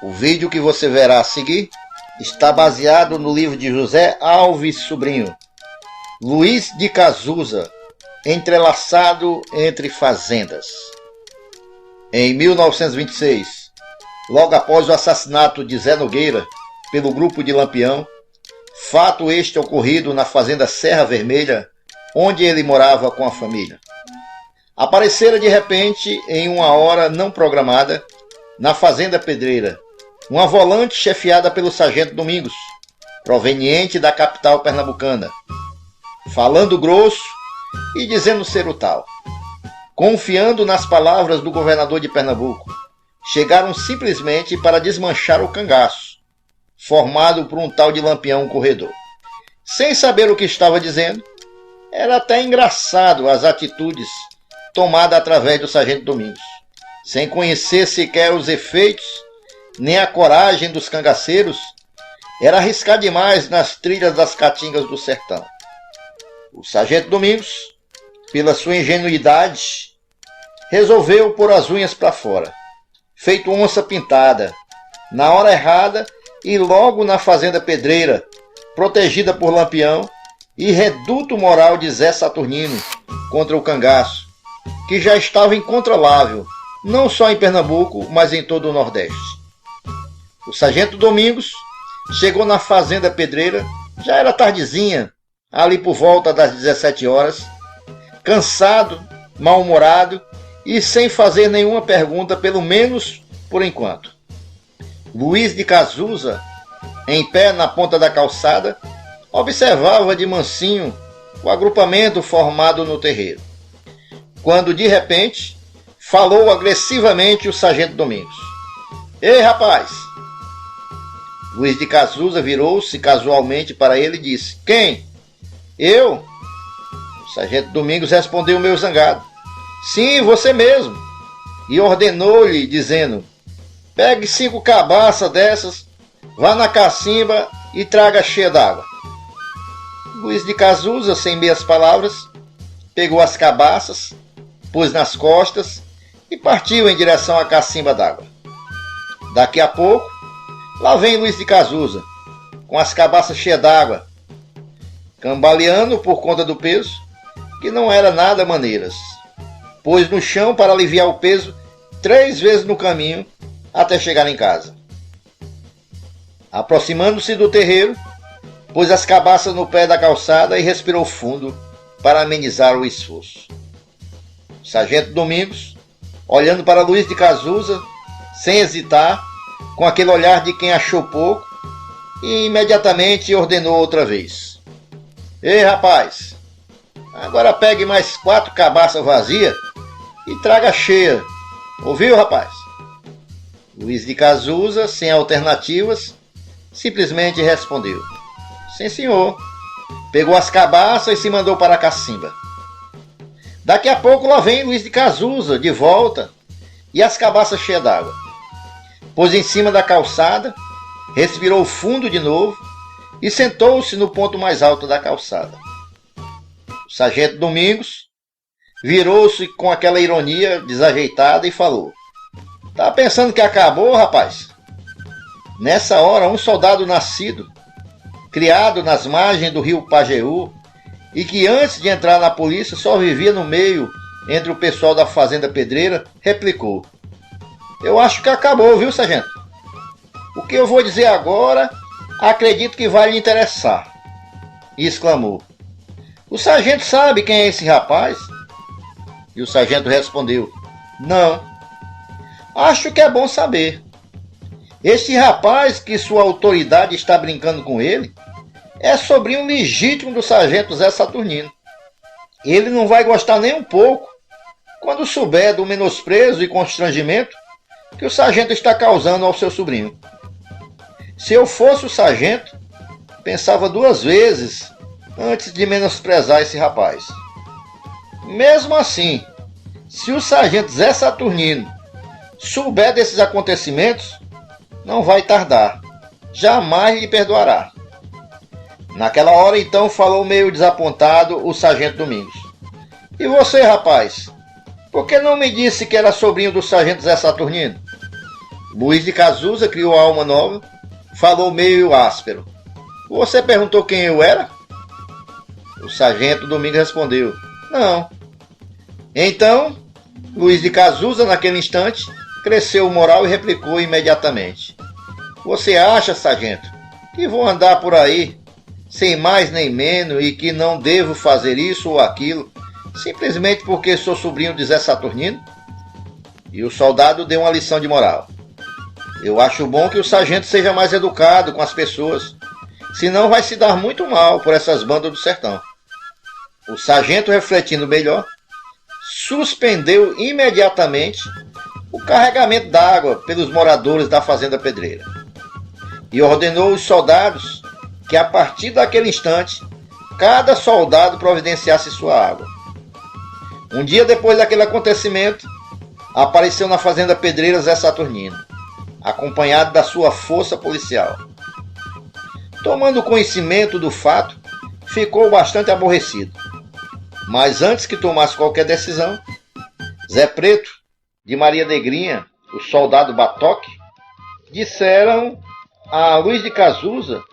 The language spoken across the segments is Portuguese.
O vídeo que você verá a seguir está baseado no livro de José Alves Sobrinho, Luiz de Cazuza, Entrelaçado entre Fazendas. Em 1926, logo após o assassinato de Zé Nogueira pelo grupo de Lampião, fato este ocorrido na fazenda Serra Vermelha, onde ele morava com a família, aparecera de repente, em uma hora não programada, na fazenda Pedreira, uma volante chefiada pelo sargento Domingos, proveniente da capital pernambucana, falando grosso e dizendo ser o tal. Confiando nas palavras do governador de Pernambuco, chegaram simplesmente para desmanchar o cangaço, formado por um tal de Lampião Corredor. Sem saber o que estava dizendo, era até engraçado as atitudes tomadas através do sargento Domingos, sem conhecer sequer os efeitos nem a coragem dos cangaceiros. Era arriscar demais nas trilhas das caatingas do sertão. O sargento Domingos, pela sua ingenuidade, resolveu pôr as unhas para fora, feito onça pintada, na hora errada e logo na fazenda Pedreira, protegida por Lampião e reduto moral de Zé Saturnino contra o cangaço, que já estava incontrolável, não só em Pernambuco, mas em todo o Nordeste. O sargento Domingos chegou na fazenda Pedreira, já era tardezinha, ali por volta das 17 horas, cansado, mal-humorado e sem fazer nenhuma pergunta, pelo menos por enquanto. Luiz de Cazuza, em pé na ponta da calçada, observava de mansinho o agrupamento formado no terreiro, quando de repente falou agressivamente o sargento Domingos. Ei, rapaz! Luiz de Cazuza virou-se casualmente para ele e disse: Quem? Eu? O sargento Domingos respondeu meio zangado: Sim, você mesmo. E ordenou-lhe, dizendo: Pegue 5 cabaças dessas, vá na cacimba e traga cheia d'água. Luiz de Cazuza, sem meias palavras, pegou as cabaças, pôs nas costas e partiu em direção à cacimba d'água. Daqui a pouco, lá vem Luiz de Cazuza, com as cabaças cheias d'água, cambaleando por conta do peso, que não era nada maneiras. Pôs no chão para aliviar o peso 3 vezes no caminho, até chegar em casa. Aproximando-se do terreiro, pôs as cabaças no pé da calçada e respirou fundo para amenizar o esforço. O sargento Domingos, olhando para Luiz de Cazuza, sem hesitar, com aquele olhar de quem achou pouco, e imediatamente ordenou outra vez: Ei, rapaz, agora pegue mais 4 cabaças vazias e traga cheia. Ouviu, rapaz? Luiz de Cazuza, sem alternativas, simplesmente respondeu: Sim, senhor. Pegou as cabaças e se mandou para a cacimba. Daqui a pouco lá vem Luiz de Cazuza de volta e as cabaças cheias d'água. Pôs em cima da calçada, respirou fundo de novo e sentou-se no ponto mais alto da calçada. O sargento Domingos virou-se com aquela ironia desajeitada e falou: Tá pensando que acabou, rapaz? Nessa hora, um soldado nascido, criado nas margens do rio Pajeú, e que antes de entrar na polícia só vivia no meio entre o pessoal da fazenda Pedreira, replicou: Eu acho que acabou, viu, sargento? O que eu vou dizer agora, acredito que vai lhe interessar. E exclamou: O sargento sabe quem é esse rapaz? E o sargento respondeu: Não. Acho que é bom saber. Este rapaz que sua autoridade está brincando com ele é sobrinho legítimo do sargento Zé Saturnino. Ele não vai gostar nem um pouco quando souber do menosprezo e constrangimento que o sargento está causando ao seu sobrinho. Se eu fosse o sargento, pensava 2 vezes antes de menosprezar esse rapaz. Mesmo assim, se o sargento Zé Saturnino souber desses acontecimentos, não vai tardar, jamais lhe perdoará. Naquela hora então falou meio desapontado o sargento Domingos: E você, rapaz, por que não me disse que era sobrinho do sargento Zé Saturnino? Luiz de Cazuza criou a alma nova, falou meio áspero. Você perguntou quem eu era? O sargento Domingos respondeu, não. Então, Luiz de Cazuza, naquele instante, cresceu o moral e replicou imediatamente. Você acha, sargento, que vou andar por aí, sem mais nem menos, e que não devo fazer isso ou aquilo, simplesmente porque sou sobrinho de Zé Saturnino? E o soldado deu uma lição de moral. Eu acho bom que o sargento seja mais educado com as pessoas, senão vai se dar muito mal por essas bandas do sertão. O sargento, refletindo melhor, suspendeu imediatamente o carregamento d'água pelos moradores da Fazenda Pedreira e ordenou aos soldados que, a partir daquele instante, cada soldado providenciasse sua água. Um dia depois daquele acontecimento, apareceu na Fazenda Pedreira Zé Saturnino, acompanhado da sua força policial. Tomando conhecimento do fato, ficou bastante aborrecido. Mas antes que tomasse qualquer decisão, Zé Preto, de Maria Negrinha, o soldado Batoque, disseram a Luiz de Cazuza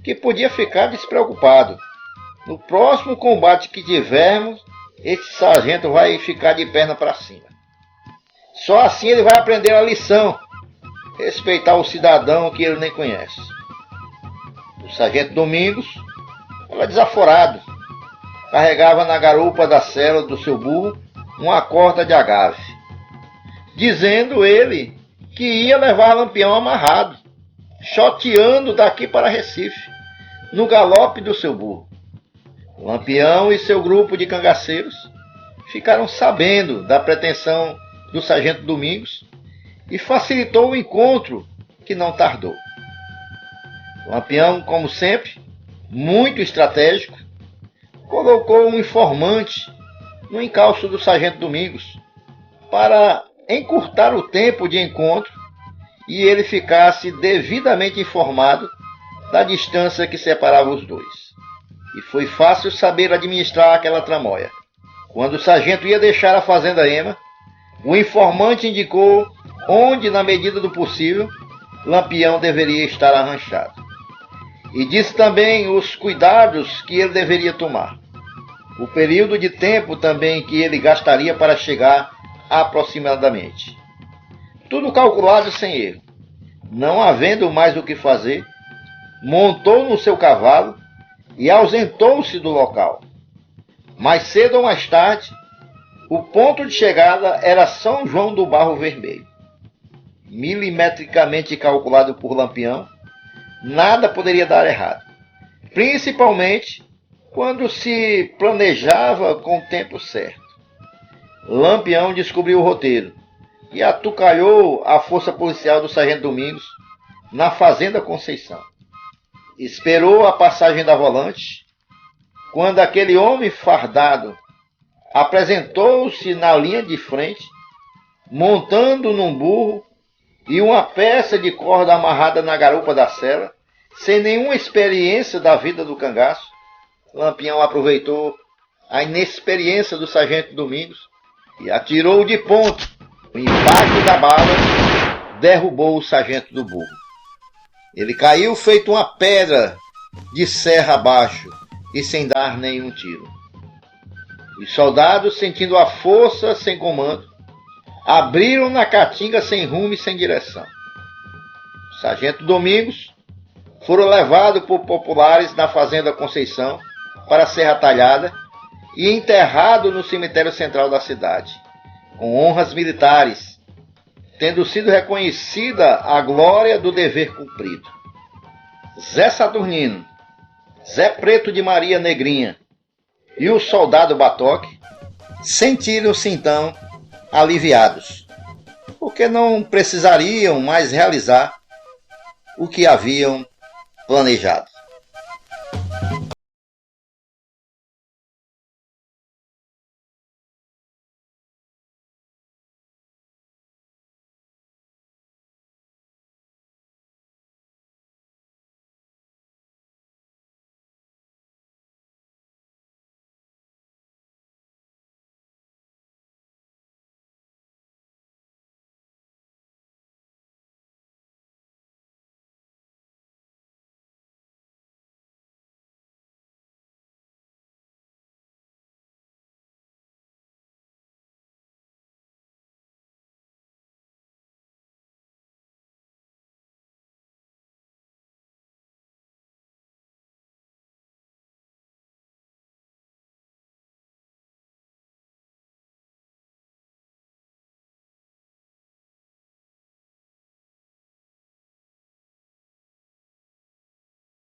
que podia ficar despreocupado. No próximo combate que tivermos, esse sargento vai ficar de perna para cima. Só assim ele vai aprender a lição, respeitar o cidadão que ele nem conhece. O sargento Domingos era desaforado. Carregava na garupa da sela do seu burro uma corda de agave, dizendo ele que ia levar Lampião amarrado, choteando daqui para Recife, no galope do seu burro. Lampião e seu grupo de cangaceiros ficaram sabendo da pretensão do sargento Domingos e facilitou o encontro, que não tardou. Lampião, como sempre, muito estratégico, colocou um informante no encalço do sargento Domingos para encurtar o tempo de encontro e ele ficasse devidamente informado da distância que separava os dois. E foi fácil saber administrar aquela tramóia. Quando o sargento ia deixar a fazenda Ema, o informante indicou onde, na medida do possível, Lampião deveria estar arranchado. E disse também os cuidados que ele deveria tomar. O período de tempo também que ele gastaria para chegar aproximadamente. Tudo calculado sem erro. Não havendo mais o que fazer, montou no seu cavalo e ausentou-se do local. Mais cedo ou mais tarde, o ponto de chegada era São João do Barro Vermelho. Milimetricamente calculado por Lampião, nada poderia dar errado, principalmente quando se planejava com o tempo certo. Lampião descobriu o roteiro e atucalhou a força policial do sargento Domingos na Fazenda Conceição. Esperou a passagem da volante, quando aquele homem fardado apresentou-se na linha de frente, montando num burro e uma peça de corda amarrada na garupa da sela, sem nenhuma experiência da vida do cangaço. Lampião aproveitou a inexperiência do sargento Domingos e atirou de ponto. O impacto da bala derrubou o sargento do burro. Ele caiu feito uma pedra de serra abaixo e sem dar nenhum tiro. Os soldados, sentindo a força sem comando, abriram na caatinga sem rumo e sem direção. O sargento Domingos foram levados por populares na Fazenda Conceição para a Serra Talhada e enterrado no cemitério central da cidade, com honras militares, tendo sido reconhecida a glória do dever cumprido. Zé Saturnino, Zé Preto de Maria Negrinha e o soldado Batoque sentiram-se então aliviados, porque não precisariam mais realizar o que haviam planejado.